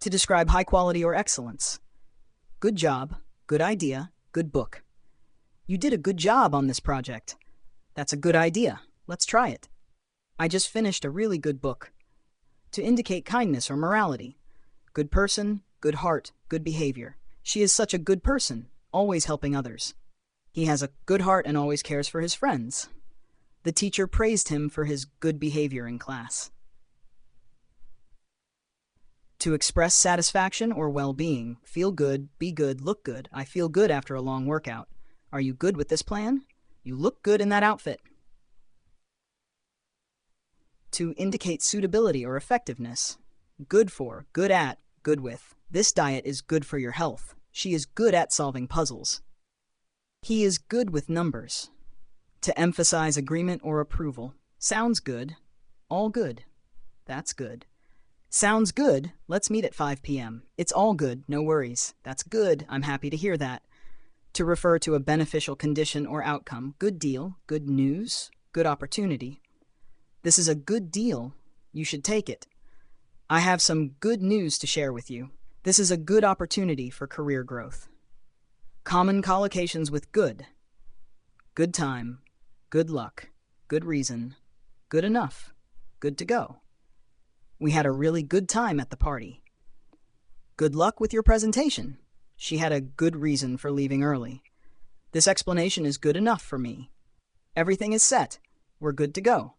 To describe high quality or excellence. Good job, good idea, good book. You did a good job on this project. That's a good idea. Let's try it. I just finished a really good book. To indicate kindness or morality. Good person, good heart, good behavior. She is such a good person, always helping others. He has a good heart and always cares for his friends. The teacher praised him for his good behavior in class. To express satisfaction or well-being. Feel good, be good, look good. I feel good after a long workout. Are you good with this plan? You look good in that outfit. To indicate suitability or effectiveness. Good for, good at, good with. This diet is good for your health. She is good at solving puzzles. He is good with numbers. To emphasize agreement or approval. Sounds good. All good. That's good. Sounds good. Let's meet at 5 p.m. It's all good. No worries. That's good. I'm happy to hear that. To refer to a beneficial condition or outcome. Good deal. Good news. Good opportunity. This is a good deal. You should take it. I have some good news to share with you. This is a good opportunity for career growth. Common collocations with good. Good time. Good luck. Good reason. Good enough. Good to go. We had a really good time at the party. Good luck with your presentation. She had a good reason for leaving early. This explanation is good enough for me. Everything is set. We're good to go.